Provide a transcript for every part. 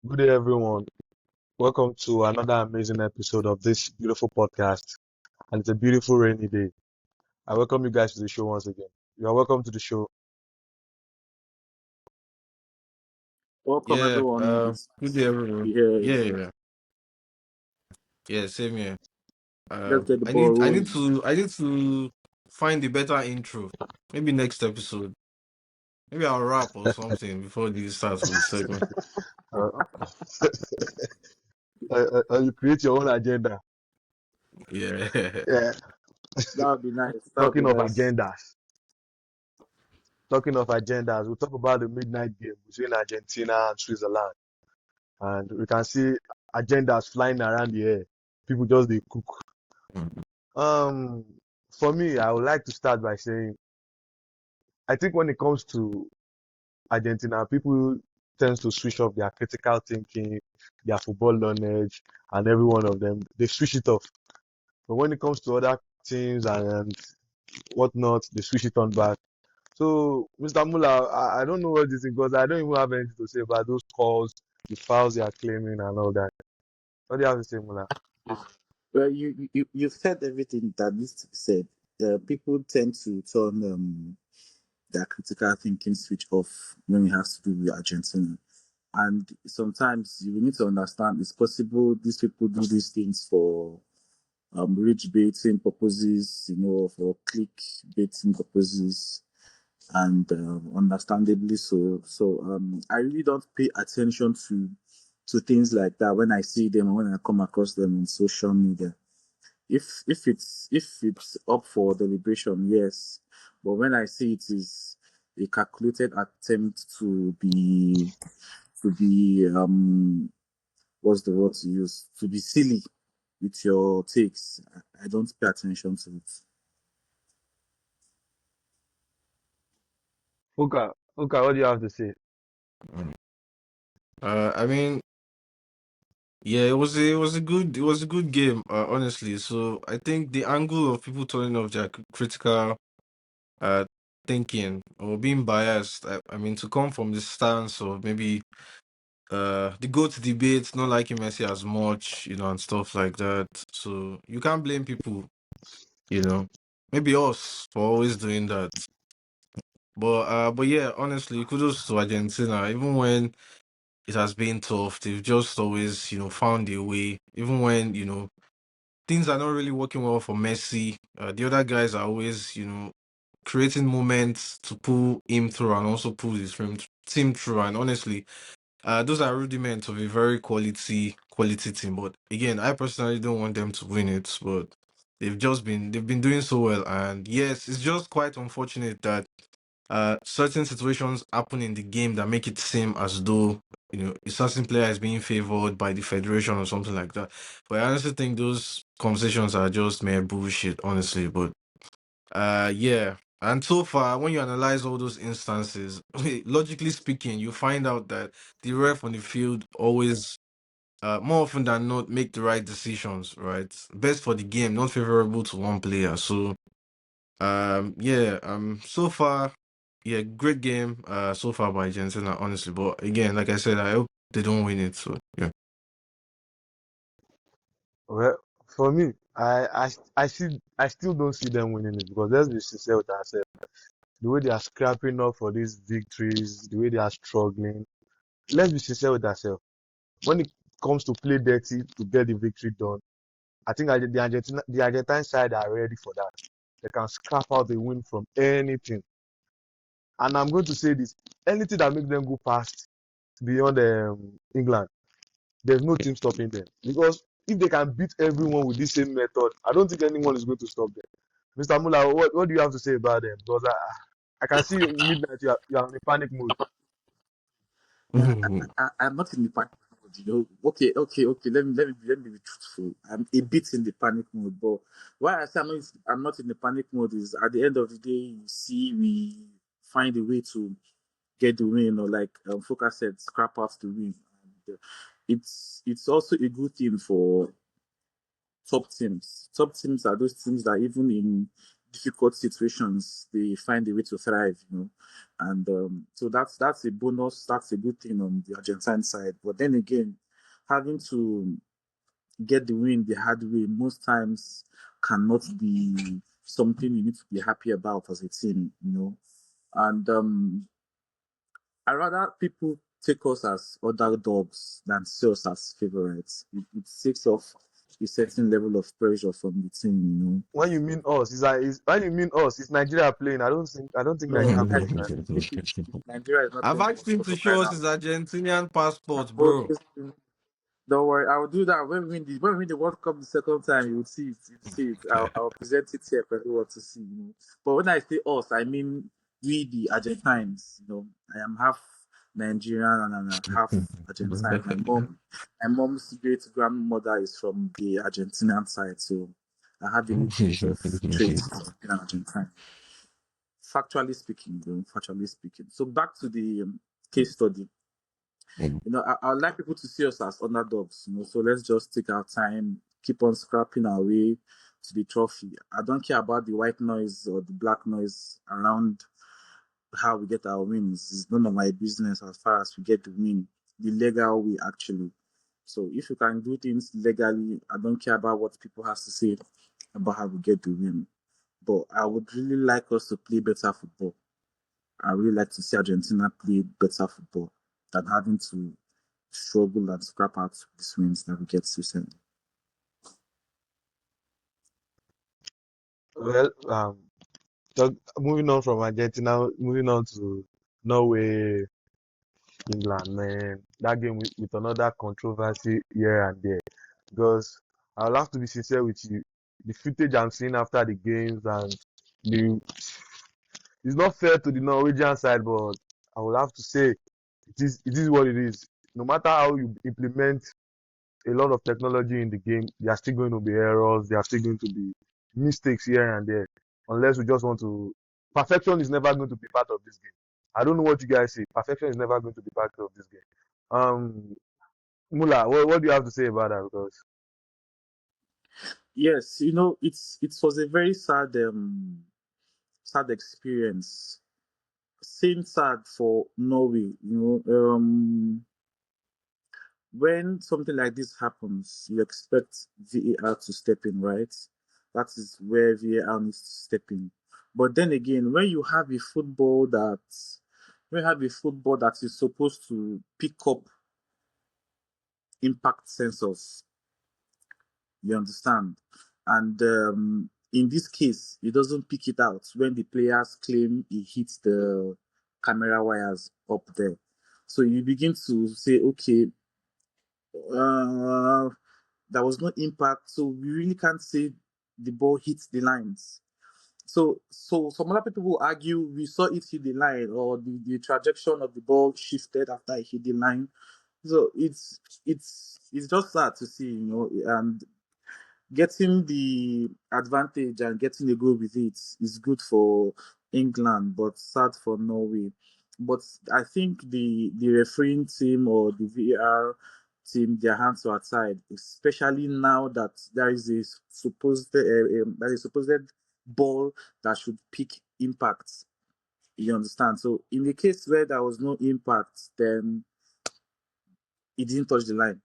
Good day, everyone. Welcome to another amazing episode of this beautiful podcast. And it's a beautiful rainy day. I welcome you guys to the show once again. You are welcome to the show. Welcome Yeah, everyone. It's good day everyone. here Yeah, again. yeah, yeah, same here. Let's get the I ball need, I need rolling. to, I need to find a better intro. Maybe next episode. Maybe I'll rap or something before this starts with the segment. Uh, you create your own agenda. Yeah. Yeah. That would be nice. That would be Talking of nice. agendas. Talking of agendas, we'll talk about the midnight game between Argentina and Switzerland. And we can see agendas flying around the air. People just they cook. Um, for me, I would like to start by saying I think when it comes to Argentina, people tend to switch off their critical thinking, their football knowledge, and every one of them. They switch it off. But when it comes to other teams and whatnot, they switch it on back. So, Mr. Muller, I don't know what this is because I don't even have anything to say about those calls, the fouls they are claiming, and all that. What do you have to say, Muller? Well, you've said everything that needs to be said. People tend to turn their critical thinking switch off when it has to do with Argentina. And sometimes you need to understand it's possible these people do these things for rich baiting purposes, for click baiting purposes, and understandably so. So I really don't pay attention to things like that when I see them or when I come across them in social media. If it's up for deliberation, yes, but when I see it is a calculated attempt to be what's the word to use, to be silly with your takes, I don't pay attention to it. Fuka, what do you have to say? I mean, yeah, it was a good game, honestly. So I think the angle of people turning off their critical uh thinking or being biased, I mean, to come from the stance of maybe the GOAT debate, not liking Messi as much, and stuff like that. So you can't blame people, you know. Maybe us for always doing that. But yeah, honestly, kudos to Argentina. Even when it has been tough, they've just always, found a way. Even when, things are not really working well for Messi, the other guys are always, creating moments to pull him through and also pull his team through. And honestly, those are rudiments of a very quality team. But again, I personally don't want them to win it. But they've been doing so well. And yes, it's just quite unfortunate that certain situations happen in the game that make it seem as though a certain player is being favored by the federation or something like that. But I honestly think those conversations are just mere bullshit, honestly. But yeah. And so far, when you analyze all those instances, logically speaking, you find out that the ref on the field always, more often than not, make the right decisions, right? Best for the game, not favorable to one player. So, yeah, so far, yeah, great game, so far by Argentina, honestly. But again, like I said, I hope they don't win it. So, yeah. Well, for me, I still don't see them winning it because let's be sincere with ourselves. The way they are scrapping up for these victories, the way they are struggling. Let's be sincere with ourselves. When it comes to play dirty to get the victory done, I think the Argentine side are ready for that. They can scrap out the win from anything. And I'm going to say this: anything that makes them go past beyond England, there's no team stopping them. Because if they can beat everyone with this same method, I don't think anyone is going to stop them. Mr. Muller, what do you have to say about them? Because I can see midnight you are in a panic mode. I'm not in the panic mode. Okay. Let me be truthful. I'm a bit in the panic mode, but why I say I'm not in the panic mode is at the end of the day, you see, we find a way to get the win, or like Focus said, scrap out the win. And, it's also a good thing for top teams. Top teams are those teams that even in difficult situations, they find a way to thrive, and so that's a bonus. That's a good thing on the Argentine side. But then again, having to get the win the hard way most times cannot be something you need to be happy about as a team. And I rather people take us as underdogs than see us as favorites. It takes off a certain level of pressure from the team. When you mean us, when you mean us, it's Nigeria playing. I don't think No, Nigeria Nigeria playing, is man. not playing. Nigeria is not I've playing asked him to for show crying us out his Argentinian passport, loud. bro. Don't worry, I will do that when we win the World Cup the second time. You will see it. You will see it. I'll present it here for everyone to see. But when I say us, I mean we the Argentines. I am half Nigerian and I'm half Argentine. My mom's great grandmother is from the Argentinian side, so I have a little bit of traits of being an Argentine. Factually speaking, though, factually speaking. So back to the case study. I would like people to see us as underdogs. So let's just take our time, keep on scrapping our way to the trophy. I don't care about the white noise or the black noise around how we get our wins. It's none of my business as far as we get the win, the legal way actually. So if you can do things legally, I don't care about what people have to say about how we get the win. But I would really like us to play better football. I really like to see Argentina play better football than having to struggle and scrap out these wins that we get recently. Well, moving on from Argentina, moving on to Norway, England, man. That game with another controversy here and there. Because I'll have to be sincere with you. The footage I'm seeing after the games and the it's not fair to the Norwegian side, but I will have to say it is what it is. No matter how you implement a lot of technology in the game, there are still going to be errors, there are still going to be mistakes here and there. Unless we just want to perfection is never going to be part of this game. I don't know what you guys say. Perfection is never going to be part of this game. Mula, what do you have to say about that? Because Yes, it was a very sad experience. Same sad for Norway. When something like this happens, you expect VAR to step in, right? That is where VAR needs to step in. But then again, when you have a football that is supposed to pick up impact sensors, you understand? And in this case, it doesn't pick it out when the players claim he hits the camera wires up there. So you begin to say, okay, uh, there was no impact, so we really can't say the ball hits the lines. So some other people will argue we saw it hit the line, or the trajectory of the ball shifted after it hit the line. So it's just sad to see, and getting the advantage and getting a goal with it is good for England, but sad for Norway. But I think the refereeing team or the VAR team, their hands are tied, especially now that there is a supposed ball that should pick impact. You understand? So in the case where there was no impact, then it didn't touch the line.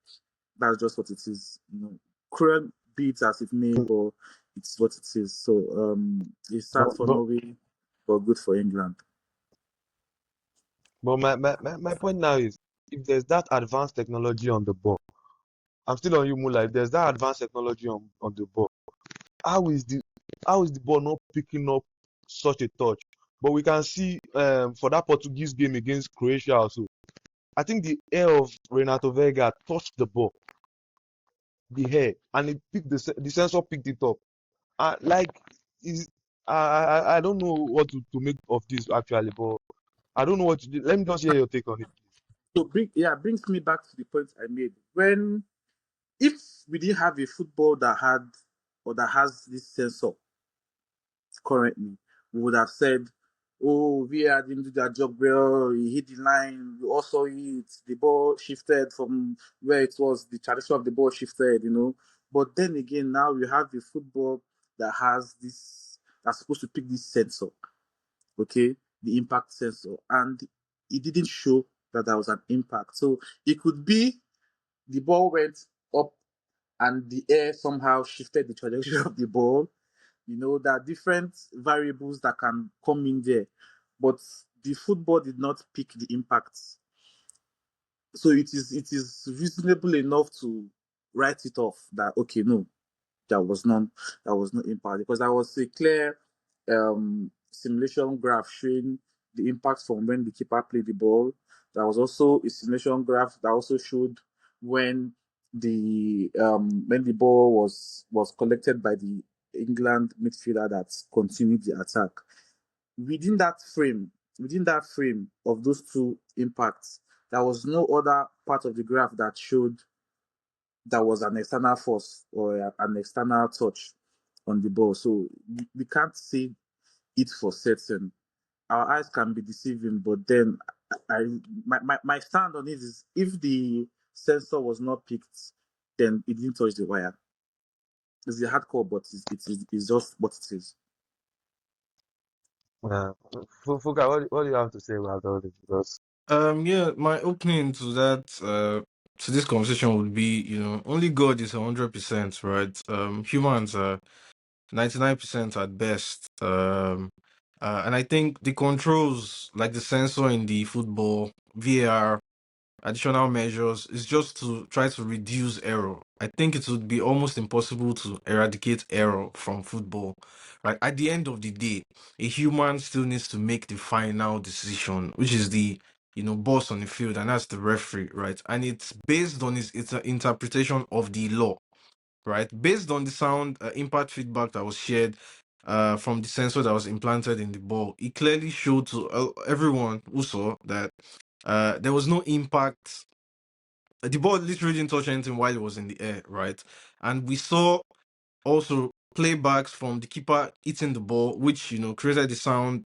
That's just what it is. Cruel be it as it may, but it's what it is. So it's sad but for but, Norway, but good for England. but my point now is if there's that advanced technology on the ball, I'm still on you, Mula. If there's that advanced technology on the ball, how is the how is the ball not picking up such a touch? But we can see for that Portuguese game against Croatia also. I think the hair of Renato Vega touched the ball, the hair, and it picked the sensor picked it up. Like is I don't know what to make of this actually, but I don't know what to do. Let me just hear your take on it. So brings me back to the point I made. If we didn't have a football that had or that has this sensor currently, we would have said, "Oh, VAR didn't do their job well. He hit the line. We also hit the ball shifted from where it was. The tradition of the ball shifted." But then again, now we have a football that has this. that's supposed to pick this sensor, okay, the impact sensor, and it didn't show that there was an impact. So it could be the ball went up and the air somehow shifted the trajectory of the ball. There are different variables that can come in there, but the football did not pick the impact. So it is reasonable enough to write it off that okay, no, there was none, there was no impact, because there was a clear simulation graph showing the impact from when the keeper played the ball. There was also a simulation graph that also showed when the ball was collected by the England midfielder that continued the attack. Within that frame of those two impacts, there was no other part of the graph that showed that was an external force or an external touch on the ball. So we can't say it for certain. Our eyes can be deceiving, but then my stand on it is, if the sensor was not picked, then it didn't touch the wire. It's a hardcore, but it's just what it is. Uh, Fuka, what do you have to say about all this? Because Yeah, my opening to that to this conversation would be, only God is 100%, right? Humans are 99% at best. And I think the controls, like the sensor in the football, VAR, additional measures, is just to try to reduce error. I think it would be almost impossible to eradicate error from football. Right? At the end of the day, a human still needs to make the final decision, which is the boss on the field, and that's the referee, right? And it's based on its interpretation of the law, right? Based on the sound impact feedback that was shared from the sensor that was implanted in the ball, it clearly showed to everyone who saw that there was no impact. The ball literally didn't touch anything while it was in the air, right? And we saw also playbacks from the keeper hitting the ball, which created the sound,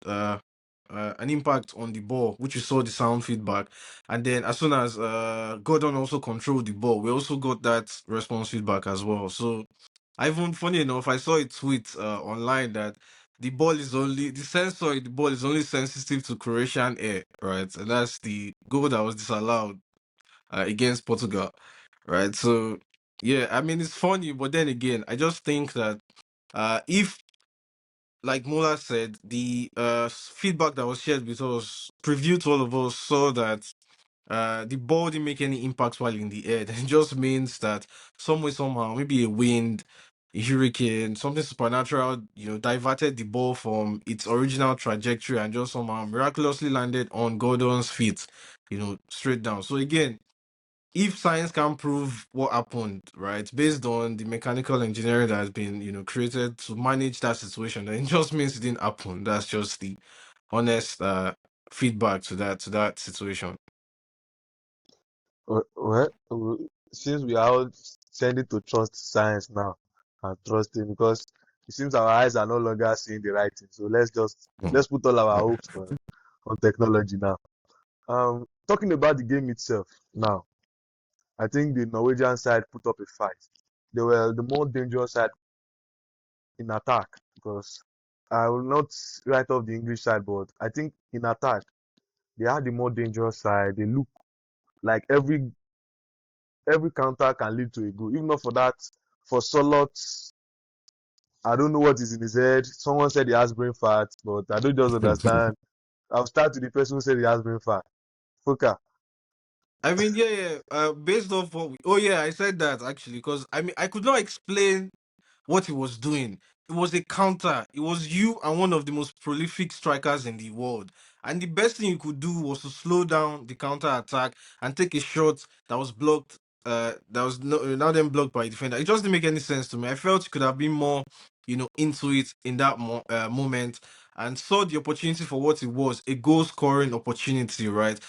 an impact on the ball, which we saw the sound feedback. And then as soon as Gordon also controlled the ball, we also got that response feedback as well. So I even, funny enough, I saw a tweet online that the sensor in the ball is only sensitive to Croatian air, right? And that's the goal that was disallowed against Portugal, right? So yeah, I mean it's funny, but then again, I just think that if, like Mola said, the feedback that was shared with us, previewed to all of us, saw that the ball didn't make any impact while in the air, then it just means that some way, somehow, maybe a wind, a hurricane, something supernatural, diverted the ball from its original trajectory and just somehow miraculously landed on Gordon's feet, straight down. So again, if science can prove what happened, right, based on the mechanical engineering that has been, created to manage that situation, then it just means it didn't happen. That's just the honest feedback to that situation. since we are all tending to trust science now and trusting, because it seems our eyes are no longer seeing the right thing. So Hmm. let's put all our hopes on technology now. Talking about the game itself now, I think the Norwegian side put up a fight. They were the more dangerous side in attack, because I will not write off the English side, but I think in attack they are the more dangerous side. They look like every counter can lead to a goal. If not for that, for Solot, I don't know what is in his head. Someone said he has brain fat, but I don't just understand. I'll start with the person who said he has brain fat. Fuka. I mean, yeah, yeah. Based off oh yeah, I said that actually because I mean I could not explain what he was doing. It was a counter. It was you and one of the most prolific strikers in the world. And the best thing you could do was to slow down the counter attack and take a shot that was blocked. That was now then blocked by a defender. It just didn't make any sense to me. I felt you could have been more, into it in that moment and saw the opportunity for what it was—a goal scoring opportunity, right?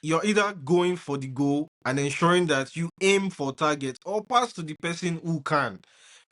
You're either going for the goal and ensuring that you aim for target or pass to the person who can,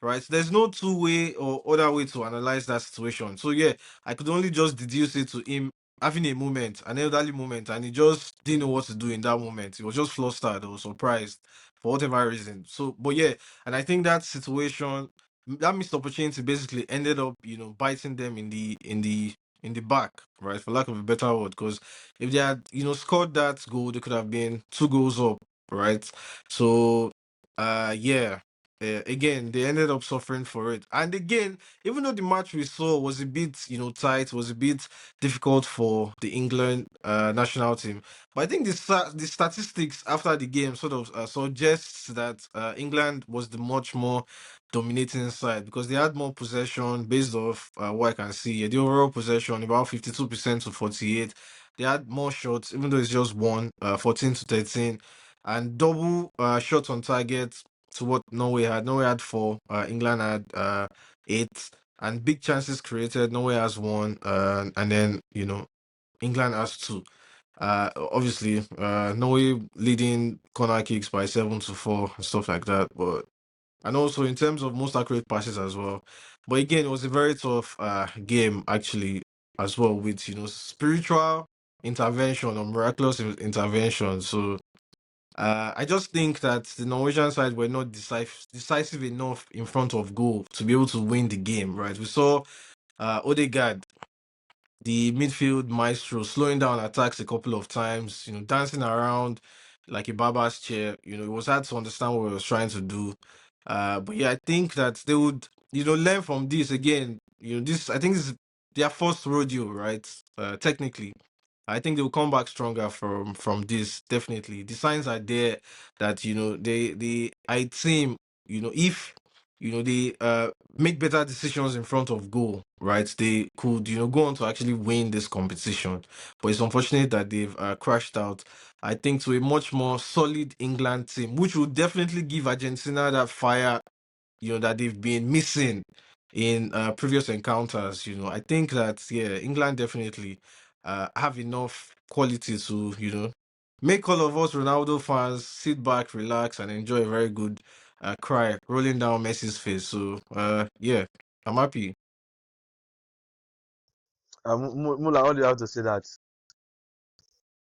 right? There's no two way or other way to analyze that situation. So yeah, I could only just deduce it to him having a moment, an elderly moment, and he just didn't know what to do in that moment. He was just flustered or surprised for whatever reason. So, but yeah, and I think that situation that missed opportunity basically ended up, biting them in the back, right? For lack of a better word, because if they had, scored that goal, they could have been 2 goals up, right? So, yeah. Again, they ended up suffering for it. And again, even though the match we saw was a bit, tight, was a bit difficult for the England national team, but I think the statistics after the game sort of suggests that England was the much more dominating side because they had more possession based off what I can see. Yeah, the overall possession about 52% to 48. They had more shots, even though it's just one, 14 to 13, and double shots on target to what Norway had. Norway had four, England had eight, and big chances created. Norway has one, and then England has two. Obviously, Norway leading corner kicks by 7-4 and stuff like that, but and also in terms of most accurate passes as well. But again, it was a very tough game actually as well with spiritual intervention or miraculous intervention. So I just think that the Norwegian side were not decisive enough in front of goal to be able to win the game. Right, we saw Odegaard, the midfield maestro, slowing down attacks a couple of times, dancing around like a barber's chair. It was hard to understand what he was trying to do. But yeah, I think that they would, learn from this again. I think this is their first rodeo, right? Technically. I think they'll come back stronger from this. Definitely, the signs are there that they I team if they make better decisions in front of goal, right? They could go on to actually win this competition. But it's unfortunate that they've crashed out. I think to a much more solid England team, which will definitely give Argentina that fire that they've been missing in previous encounters. I think that England definitely have enough quality to make all of us Ronaldo fans sit back, relax, and enjoy a very good cry rolling down Messi's face. So yeah, I'm happy. Mula, all you have to say that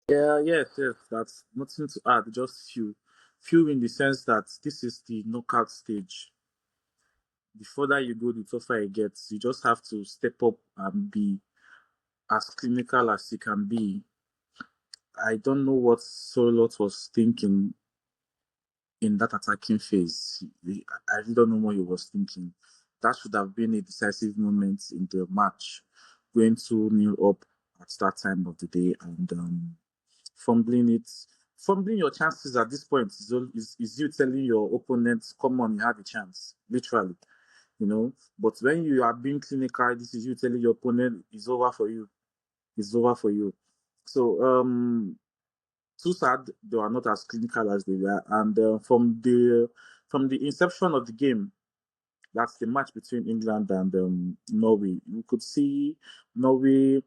Yeah, yes, yes. That's nothing to add. Just few in the sense that this is the knockout stage. The further you go, the tougher it gets. You just have to step up and be as clinical as you can be. I don't know what Solot was thinking in that attacking phase. I really don't know what he was thinking. That should have been a decisive moment in the match, going 2-0 up at that time of the day and fumbling it. Fumbling your chances at this point is you telling your opponent, come on, you have a chance, literally, But when you are being clinical, this is you telling your opponent, it's over for you. It's over for you. So, too sad they were not as clinical as they were. And from the inception of the game, that's the match between England and Norway. You could see Norway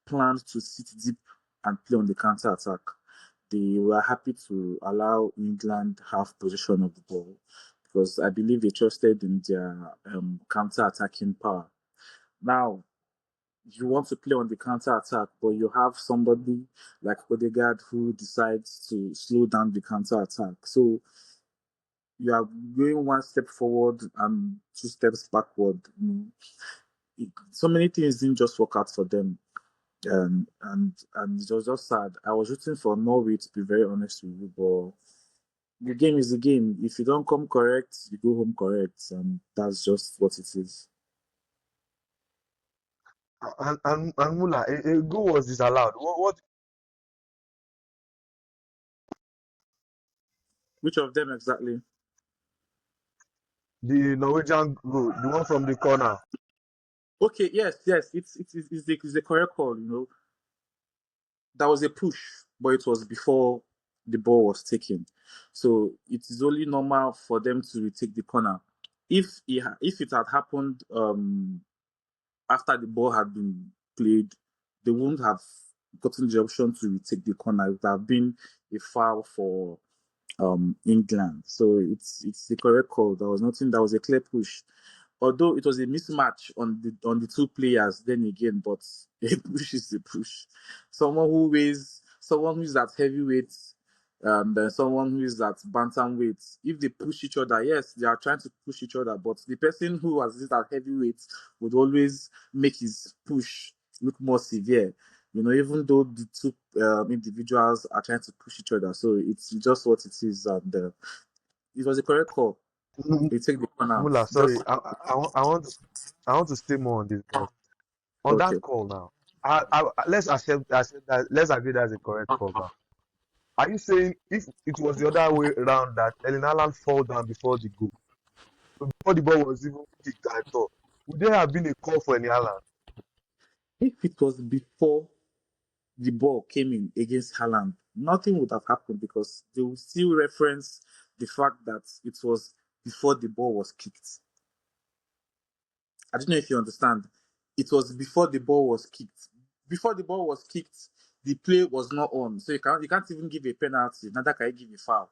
planned to sit deep and play on the counter attack. They were happy to allow England have possession of the ball because I believe they trusted in their counter attacking power. Now, you want to play on the counter attack, but you have somebody like Odegaard who decides to slow down the counter attack. So you are going one step forward and two steps backward. So many things didn't just work out for them. And it was just sad. I was rooting for Norway, to be very honest with you, but the game is the game. If you don't come correct, you go home correct, and that's just what it is. and Mula, a goal was disallowed. What Which of them exactly? the Norwegian goal, the one from the corner? Okay, yes, yes, it's the correct call. That was a push, but it was before the ball was taken. So it is only normal for them to retake the corner. If it had happened after the ball had been played, they wouldn't have gotten the option to retake the corner. It would have been a foul for England. So it's the correct call. There was nothing. That was a clear push. Although it was a mismatch on the two players, then again, but a push is a push. Someone who is that heavyweight and then someone who is at bantamweight, if they push each other, yes, they are trying to push each other, but the person who has this at heavyweight would always make his push look more severe. Even though the two individuals are trying to push each other, so it's just what it is, and it was a correct call. Mm, They take the corner. Mula, sorry, Just I want to stay more on this, but on okay. that call now, let's accept that, let's agree that's a correct call now. Are you saying if it was the other way around that Ellen Haaland fall down before the goal, before the ball was even kicked, I thought, would there have been a call for Ellen Haaland? If it was before the ball came in against Haaland, nothing would have happened because they will still reference the fact that it was before the ball was kicked. I don't know if you understand. It was before the ball was kicked. Before the ball was kicked, the play was not on. So you can't even give a penalty, neither can you give a foul.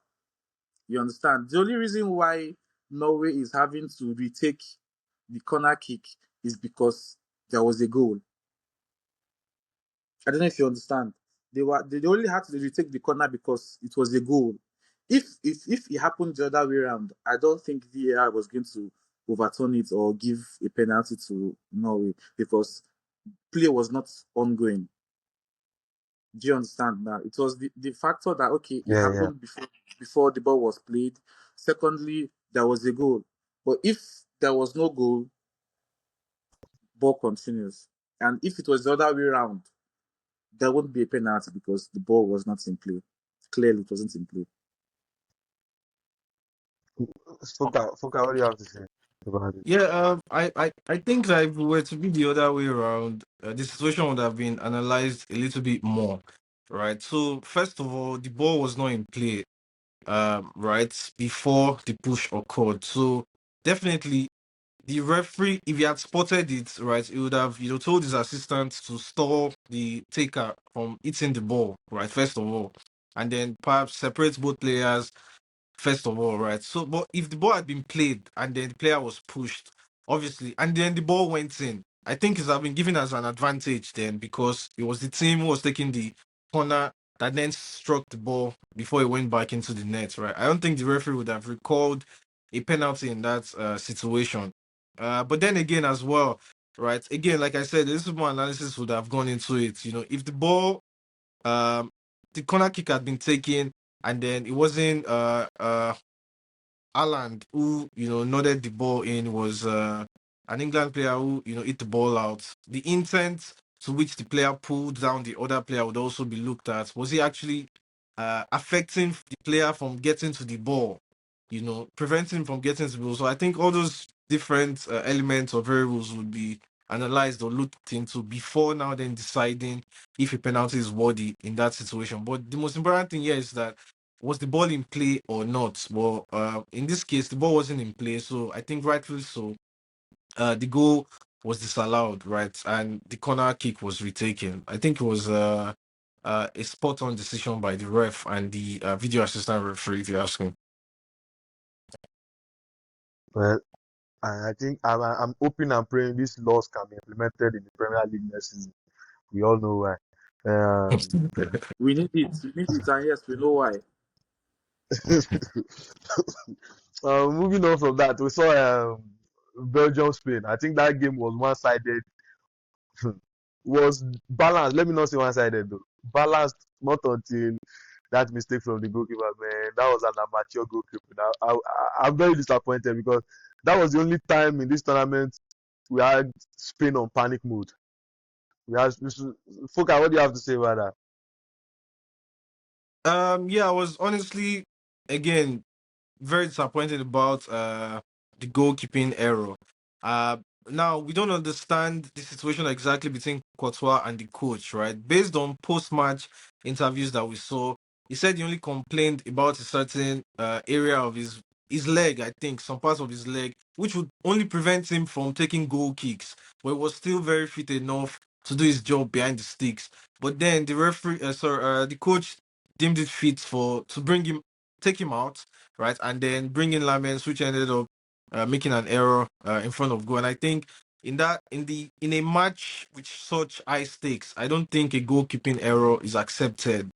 You understand? The only reason why Norway is having to retake the corner kick is because there was a goal. I don't know if you understand. They only had to retake the corner because it was a goal. If it happened the other way around, I don't think VAR was going to overturn it or give a penalty to Norway because play was not ongoing. Do you understand now? It was the factor that okay, it Yeah, yeah. happened before the ball was played. Secondly, there was a goal. But if there was no goal, ball continues. And if it was the other way around, there wouldn't be a penalty because the ball was not in play. Clearly, it wasn't in play. Fuka, what do you have to say about it? Yeah, I think that if it were to be the other way around, the situation would have been analyzed a little bit more, right? So first of all, the ball was not in play, right before the push occurred. So definitely the referee, if he had spotted it, right, he would have, told his assistant to stop the taker from hitting the ball, right, first of all, and then perhaps separate both players first of all, right? So, but if the ball had been played and then the player was pushed, obviously, and then the ball went in, I think it's have been given as an advantage then because it was the team who was taking the corner that then struck the ball before it went back into the net, right? I don't think the referee would have recalled a penalty in that situation. But then again, as well, right? Again, like I said, this is more analysis would have gone into it. If the ball, um, the corner kick had been taken and then it wasn't Haaland who nodded the ball in, was an England player who hit the ball out. The intent to which the player pulled down the other player would also be looked at. Was he actually affecting the player from getting to the ball? Preventing him from getting to the ball. So I think all those different elements or variables would be analyzed or looked into before now then deciding if a penalty is worthy in that situation. But the most important thing here is that was the ball in play or not? Well, in this case, the ball wasn't in play, so I think rightfully so. The goal was disallowed, right, and the corner kick was retaken. I think it was a spot on decision by the ref and the video assistant referee. If you ask me. Well, I think I'm hoping and praying these laws can be implemented in the Premier League next season. We all know why. Um, We need it. We need it, and yes, we know why. moving on from that, we saw Belgium Spain. I think that game was one-sided. Was balanced. Let me not say one-sided though. Balanced not until that mistake from the goalkeeper. Man, that was an amateur goalkeeper. I'm very disappointed because that was the only time in this tournament we had Spain on panic mode. Fuka, what do you have to say about that? Yeah, I was honestly again very disappointed about the goalkeeping error. Uh Now we don't understand the situation exactly between Courtois and the coach, right? Based on post-match interviews that we saw, he said he only complained about a certain area of his leg, I think, some parts of his leg, which would only prevent him from taking goal kicks, but he was still very fit enough to do his job behind the sticks. But then the referee, the coach deemed it fit for to bring him, take him out, right, and then bring in Lamens, which ended up making an error in front of goal. And I think in a match with such high stakes, I don't think a goalkeeping error is accepted.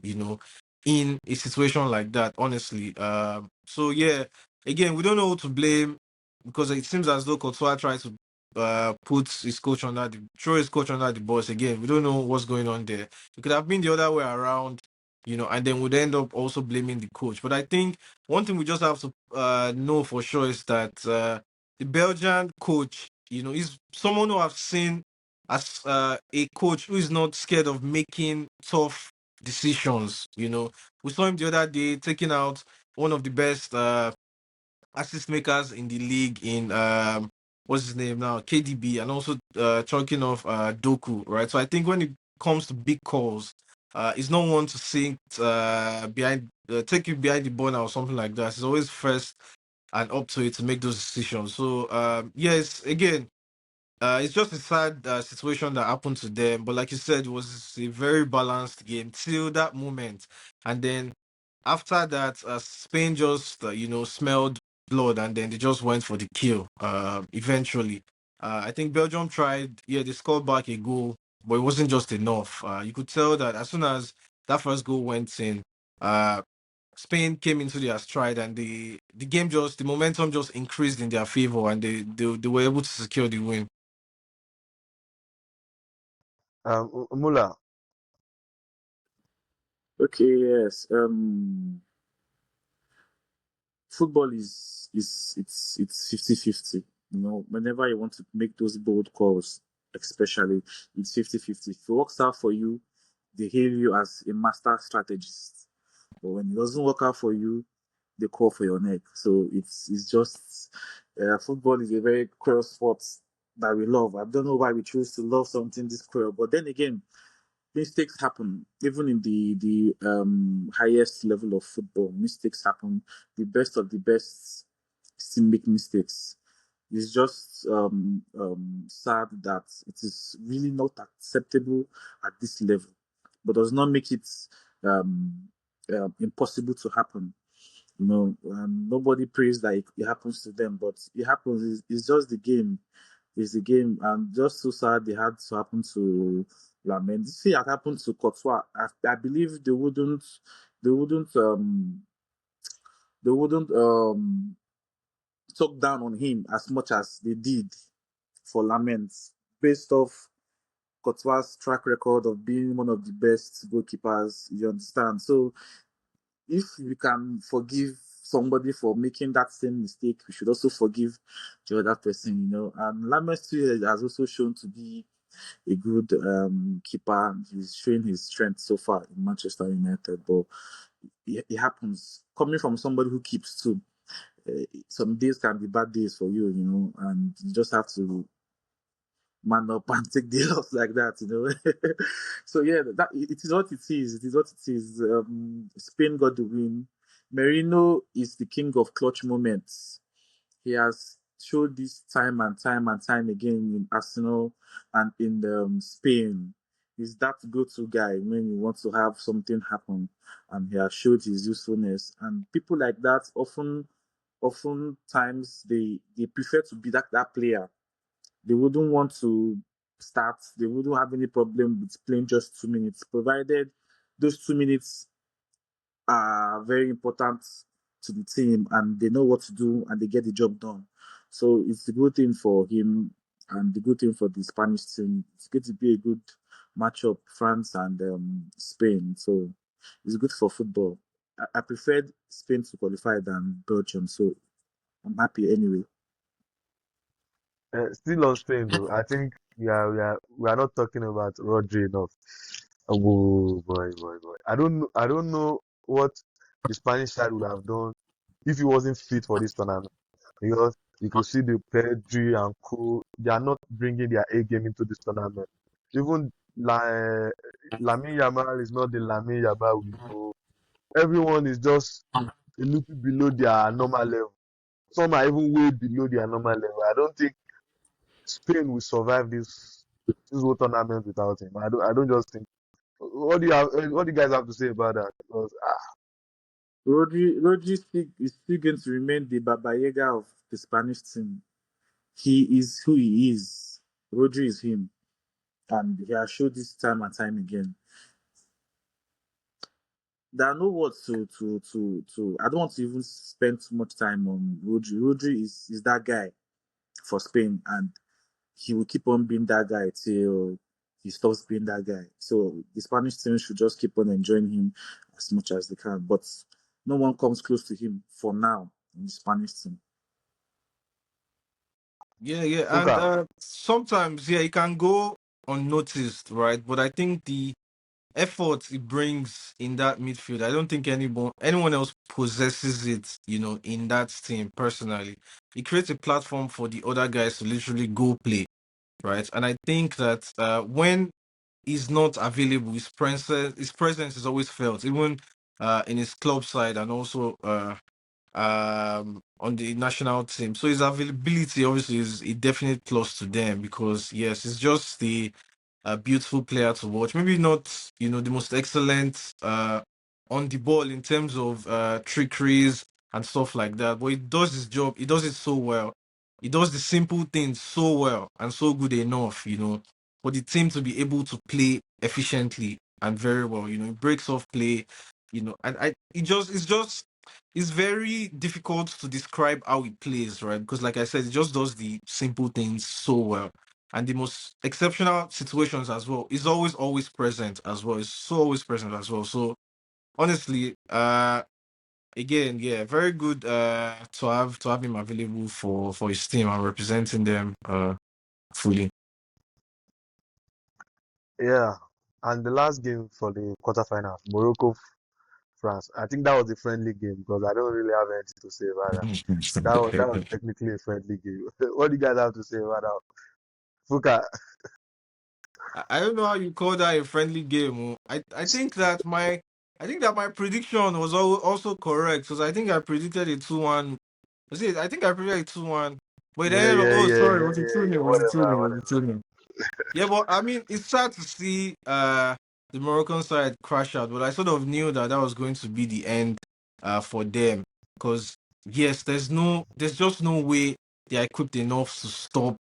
in a situation like that, honestly. So yeah, again, we don't know who to blame because it seems as though Courtois tried to put his coach under the throw his coach under the bus. Again, we don't know what's going on there. It could have been the other way around, and then we'd end up also blaming the coach. But I think one thing we just have to know for sure is that the Belgian coach, is someone who I've seen as a coach who is not scared of making tough decisions. We saw him the other day taking out one of the best assist makers in the league in what's his name now, KDB, and also chunking off Doku, right? So I think when it comes to big calls, he's not one to sink behind, take you behind the ball or something like that. He's always first and up to it to make those decisions. So yes, again, it's just a sad situation that happened to them. But like you said, it was a very balanced game till that moment. And then after that, Spain just, smelled blood and then they just went for the kill eventually. I think Belgium tried, yeah, they scored back a goal, but it wasn't just enough. You could tell that as soon as that first goal went in, uh, Spain came into their stride and the momentum just increased in their favor and they were able to secure the win. Mula, Okay, yes. Football is it's 50-50. Whenever you want to make those bold calls, especially, it's 50-50. If it works out for you, they hail you as a master strategist. But when it doesn't work out for you, they call for your neck. So it's just football is a very cruel sport that we love. I don't know why we choose to love something this cruel, but then again, mistakes happen. Even in the highest level of football, mistakes happen. The best of the best still make mistakes. It's just sad that it is really not acceptable at this level, but does not make it um, impossible to happen. Nobody prays that it happens to them, but it happens. It's just the game. It's the game, and just so sad they had to happen to Lament. This thing had happened to Courtois. I believe they wouldn't, they wouldn't talk down on him as much as they did for Lament, based off Courtois' track record of being one of the best goalkeepers. You understand? So if we can forgive somebody for making that same mistake, we should also forgive the other person. And Lammers too has also shown to be a good keeper. He's showing his strength so far in Manchester United, but it happens. Coming from somebody who keeps too, some days can be bad days for you, and you just have to man up and take the loss like that. So yeah, that it is what it is. It is what it is. Spain got the win. Merino is the king of clutch moments. He has showed this time and time and time again in Arsenal and in Spain. He's that go-to guy when you want to have something happen, and he has showed his usefulness. And people like that oftentimes they prefer to be that player. They wouldn't want to start. They wouldn't have any problem with playing just 2 minutes, provided those 2 minutes are very important to the team and they know what to do and they get the job done. So it's a good thing for him and the good thing for the Spanish team. It's going to be a good matchup, France and Spain. So it's good for football. I preferred Spain to qualify than Belgium, so I'm happy anyway. still on Spain though. I think we are not talking about Rodri enough. Oh boy. I don't know what the Spanish side would have done if he wasn't fit for this tournament. Because you could see the Pedri and Co. They are not bringing their A game into this tournament. Even Lamine Yamal is not the Lamine Yamal we know. Everyone is just a little below their normal level. Some are even way below their normal level. I don't think Spain will survive this whole tournament without him. I don't just think. What do you guys have to say about that? Because Rodri is still going to remain the Baba Yaga of the Spanish team. He is who he is. Rodri is him, and he has showed this time and time again. there are no words to. I don't want to even spend too much time on Rodri. Rodri is that guy for Spain, and he will keep on being that guy till he stops being that guy. So the Spanish team should just keep on enjoying him as much as they can. But no one comes close to him for now in the Spanish team. Yeah, yeah, and Fuka, sometimes yeah, it can go unnoticed, right? But I think the effort it brings in that midfield, I don't think anyone else possesses it, in that team personally. It creates a platform for the other guys to literally go play, right? And I think that when he's not available, his presence is always felt, even in his club side and also on the national team. So his availability obviously is a definite plus to them because yes, it's just a beautiful player to watch. Maybe not, the most excellent on the ball in terms of trickeries and stuff like that, but he does his job. He does it so well. He does the simple things so well and so good enough, for the team to be able to play efficiently and very well. He breaks off play, and it's very difficult to describe how he plays, right? Because like I said, he just does the simple things so well and the most exceptional situations as well is always present as well. It's so always present as well. So honestly, again, yeah, very good to have him available for his team and representing them fully. yeah. And the last game for the quarterfinals, Morocco, France. I think that was a friendly game because I don't really have anything to say about that. That was technically a friendly game. What do you guys have to say about that? Fuka, I don't know how you call that a friendly game. Oh. I think that my prediction was also correct because I think I predicted a 2-1. Was it? I think I predicted a 2-1. But yeah, then, yeah, oh, yeah, sorry, yeah, was it yeah, 2 yeah. 0 Was it 2 Whatever, 0 Was it whatever. 2 0 Yeah, but I mean, it's sad to see the Moroccan side crash out, but I sort of knew that was going to be the end for them because yes, there's just no way they're equipped enough to stop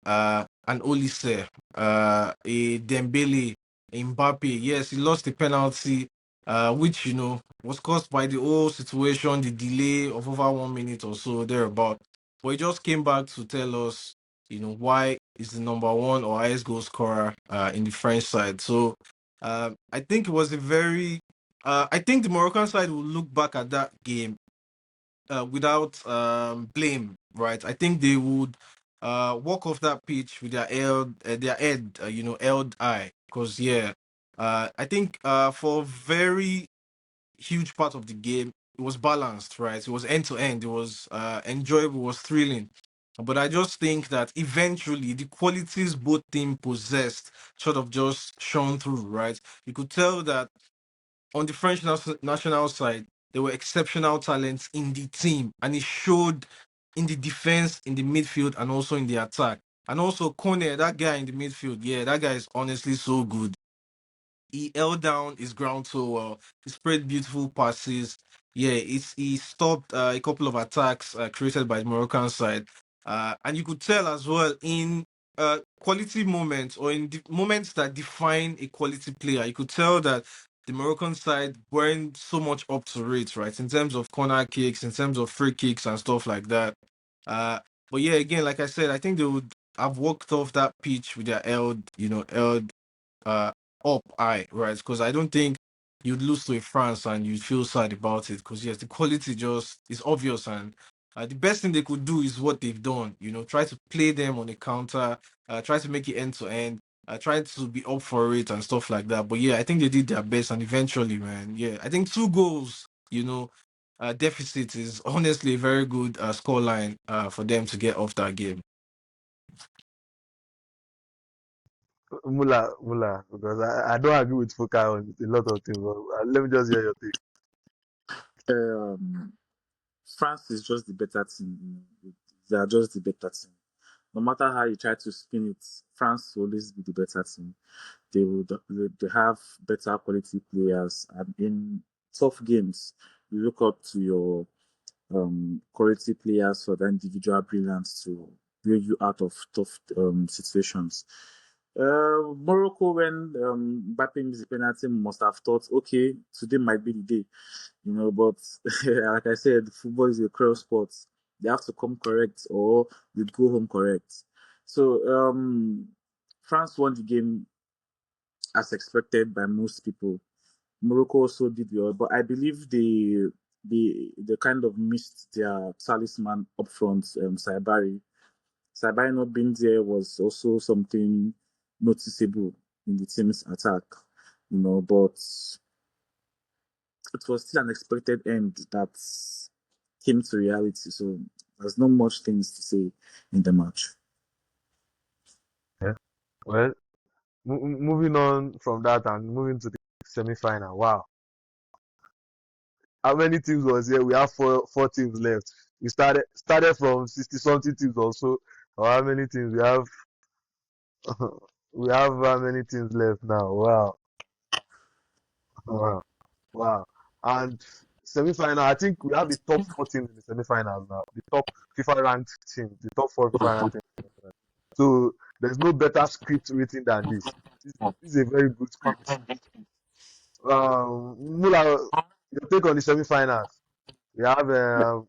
an Olise, a Dembele, a Mbappe. Yes, he lost the penalty, which was caused by the whole situation, the delay of over 1 minute or so thereabout. But he just came back to tell us, why is the number one or highest goal scorer in the French side. So I think it was a very I think the Moroccan side will look back at that game without blame, right? I think they would walk off that pitch with their head, held high. Because yeah, I think for a very huge part of the game, it was balanced, right? It was end to end. It was enjoyable. It was thrilling. But I just think that eventually the qualities both team possessed sort of just shone through, right? You could tell that on the French national side, there were exceptional talents in the team, and it showed in the defense, in the midfield, and also in the attack. And also Kone, that guy in the midfield, yeah, that guy is honestly so good. He held down his ground so well. He spread beautiful passes. Yeah, he stopped a couple of attacks created by the Moroccan side. And you could tell as well in quality moments or in the moments that define a quality player, you could tell that the Moroccan side weren't so much up to rate, right? In terms of corner kicks, in terms of free kicks and stuff like that. Uh, but yeah, again, like I said, I think they would have walked off that pitch with their held uh up high, right? Because I don't think you'd lose to a France and you'd feel sad about it. Because yes, the quality just is obvious, and the best thing they could do is what they've done. Try to play them on a counter, try to make it end to end, try to be up for it and stuff like that. But yeah, I think they did their best, and eventually, man, yeah, I think 2 goals, deficit is honestly a very good scoreline for them to get off that game. Mula, because I don't agree with Fuka on a lot of things. But let me just hear your take. Um, France is just the better team. They are just the better team. No matter how you try to spin it, France will always be the better team. They have better quality players, and in tough games, you look up to your quality players for the individual brilliance to bring you out of tough situations. Morocco, when Mbappe missed the penalty, must have thought, okay, today might be the day, But like I said, football is a cruel sport. They have to come correct or you go home correct. So France won the game as expected by most people. Morocco also did well, but I believe they kind of missed their talisman up front, Saibari. Saibari not being there was also something noticeable in the team's attack, but it was still an expected end that came to reality. So there's not much things to say in the match. Yeah. Well, moving on from that and moving to the semi-final. Wow, how many teams was here? We have four teams left. We started from 60 something teams also. Or how many teams we have? We have how many teams left now? Wow, wow, wow. And semi-final, I think we have the top four teams in the semi-finals now. The top FIFA ranked teams, the top four FIFA ranked teams. So there's no better script written than this. This is a very good script. Mula, your take on the semi-finals? We have Yeah. um,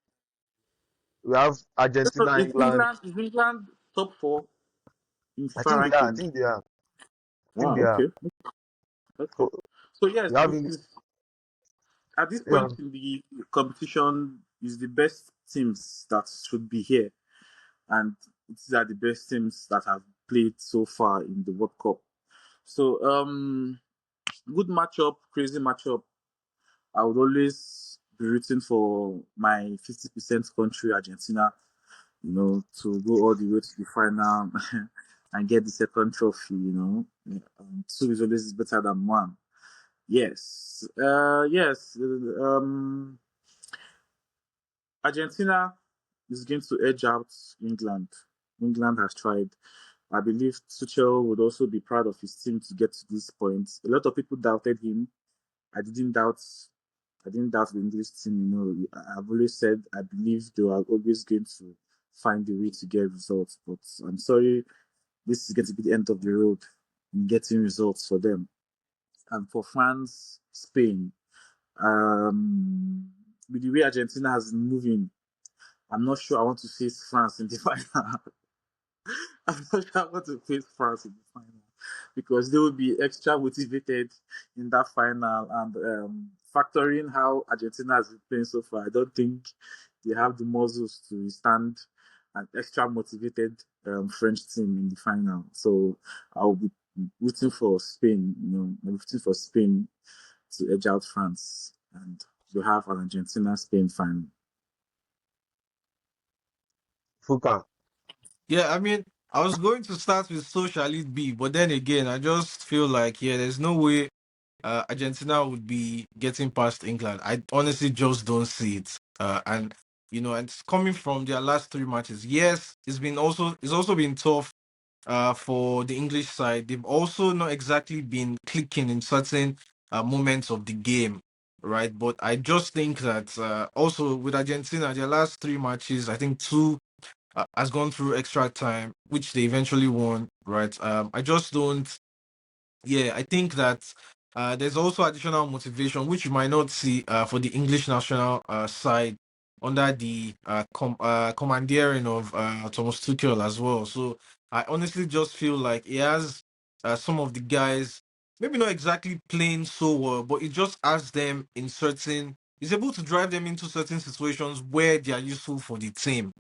we have So Argentina, England. Is England top four in I FIFA think they are. I ranking? think they are. I think Wow, they are. okay. Okay. So So yes, we have this is at this yeah. point in the competition is the best teams that should be here, and these are the best teams that have played so far in the World Cup. So good matchup, crazy matchup. I would always be rooting for my 50% country, Argentina, to go all the way to the final and get the second trophy. Two is always better than one. Yes. Yes. Argentina is going to edge out England. England has tried. I believe Tuchel would also be proud of his team to get to this point. A lot of people doubted him. I didn't doubt. I didn't doubt the English team. I've always said I believe they are always going to find a way to get results. But I'm sorry, this is going to be the end of the road in getting results for them. And for France, Spain, with the way Argentina has been moving, I'm not sure I want to face France in the final. I'm not sure I want to face France in the final because they will be extra motivated in that final. And factoring how Argentina has been playing so far, I don't think they have the muscles to stand an extra motivated French team in the final. So I'll be rooting for Spain. I'm rooting for Spain to edge out France, and we have an Argentina-Spain final. Fuka. Yeah, I mean, I was going to start with so shall it be, but then again, I just feel like yeah, there's no way Argentina would be getting past England. I honestly just don't see it. And and it's coming from their last three matches. Yes, it's also been tough for the English side. They've also not exactly been clicking in certain moments of the game, right? But I just think that also with Argentina, their last three matches, I think two has gone through extra time, which they eventually won, right? I just don't. Yeah, I think that there's also additional motivation, which you might not see for the English national side under the commandeering of Thomas Tuchel as well. So I honestly just feel like he has some of the guys, maybe not exactly playing so well, but it just has them in certain. He's able to drive them into certain situations where they are useful for the team,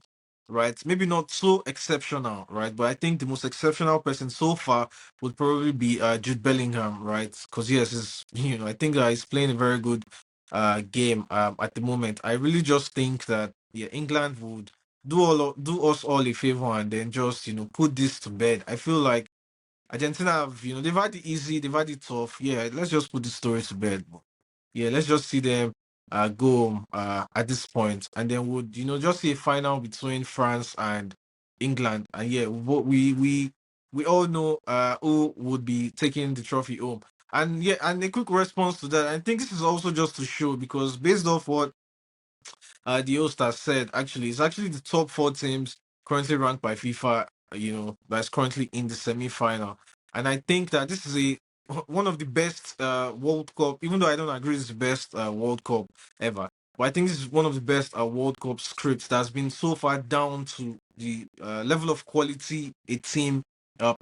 right? Maybe not so exceptional, right? But I think the most exceptional person so far would probably be Jude Bellingham, right? Because yes, I think he's playing a very good game at the moment. I really just think that yeah, England would do us all a favor and then just put this to bed. I feel like Argentina have they've had it easy, they've had it tough. Yeah, let's just put the story to bed. Yeah, let's just see them go at this point, and then would just see a final between France and England, and yeah, what we all know who would be taking the trophy home. And yeah, and a quick response to that, I think this is also just to show because based off what the host has said, actually, it's actually the top four teams currently ranked by FIFA, that's currently in the semi-final. And I think that this is a one of the best World Cup, even though I don't agree it's the best World Cup ever. But I think this is one of the best World Cup scripts that's been so far down to the level of quality a team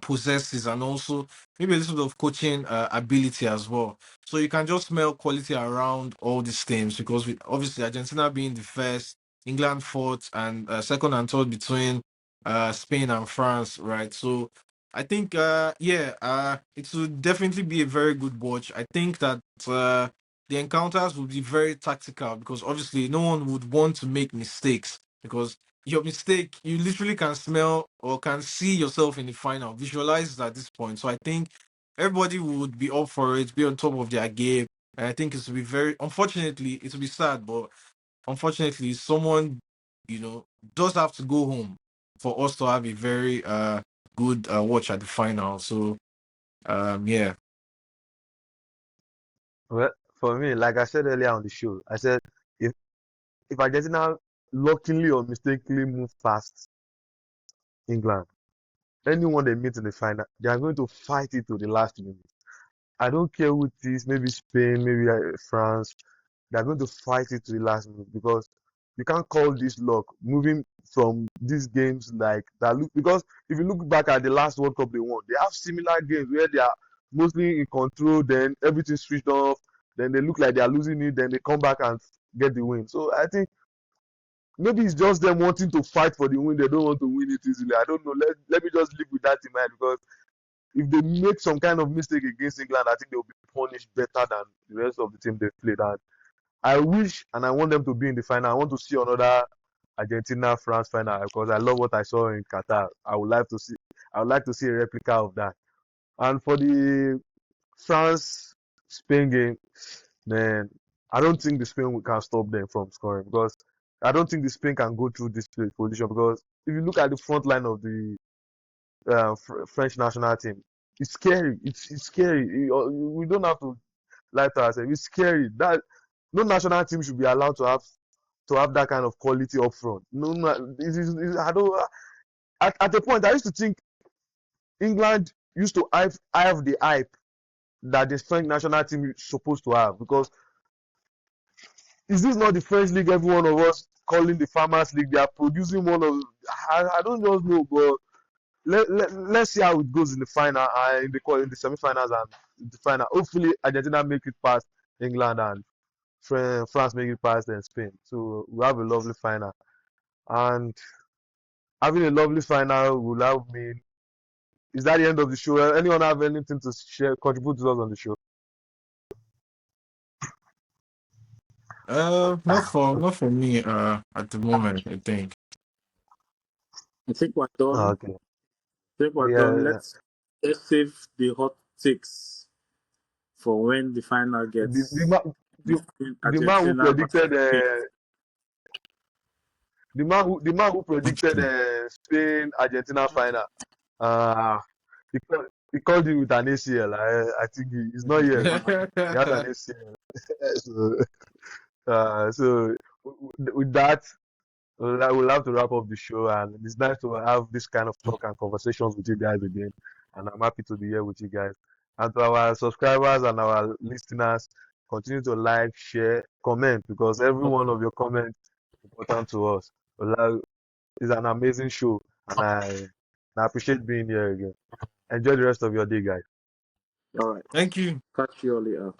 possesses, and also maybe a little bit of coaching ability as well. So you can just smell quality around all these teams, because obviously Argentina being the first, England fourth, and second and third between Spain and France, right? So I think it will definitely be a very good watch. I think that the encounters will be very tactical, because obviously no one would want to make mistakes, because your mistake, you literally can smell or can see yourself in the final, visualize it at this point. So I think everybody would be up for it, be on top of their game. And I think it will be very, unfortunately, it will be sad, but unfortunately, someone, you know, does have to go home for us to have a very good watch at the final. So yeah. Well, for me, like I said earlier on the show, I said if if Argentina luckily or mistakenly move past England, anyone they meet in the final, they are going to fight it to the last minute. I don't care who it is, maybe Spain, maybe France. They're going to fight it to the last minute, because you can't call this luck moving from these games like that. Look, because if you look back at the last World Cup they won, they have similar games where they are mostly in control, then everything switched off, then they look like they are losing it, then they come back and get the win. So I think maybe it's just them wanting to fight for the win. They don't want to win it easily. I don't know. Let me just live with that in mind, because if they make some kind of mistake against England, I think they'll be punished better than the rest of the team they've played. And I wish and I want them to be in the final. I want to see another Argentina France final, because I love what I saw in Qatar. I would like to see a replica of that. And for the France Spain game, man, I don't think the Spain can stop them from scoring, because I don't think the Spain can go through this position, because if you look at the front line of the French national team, it's scary. It's scary. We don't have to lie to ourselves. It's scary. That no national team should be allowed to have that kind of quality up front. No, no, I don't. At a point, I used to think England used to have the hype that the French national team is supposed to have, because is this not the French league? Every one of us calling the Farmers League. They are producing one of. I don't just know, but let's see how it goes in the final, in the semi-finals and the final. Hopefully, Argentina make it past England, and France make it past Spain. So we have a lovely final. And having a lovely final will have me. Is that the end of the show? Anyone have anything to share, contribute to us on the show? Not for me at the moment, I think. I think we're done. Okay. I think we're done. Yeah. Let's save the hot takes for when the final The the, gets ma- the, between the man who Argentina versus predicted Spain. the man who predicted Spain Argentina final. Uh he called it with an ACL. I think he's not here again. He had an ACL. So, so with that, we'll have to wrap up the show, and it's nice to have this kind of talk and conversations with you guys again. And I'm happy to be here with you guys. And to our subscribers and our listeners, continue to like, share, comment, because every one of your comments is important to us. It's an amazing show, and I appreciate being here again. Enjoy the rest of your day, guys. All right. Thank you. Catch you all later.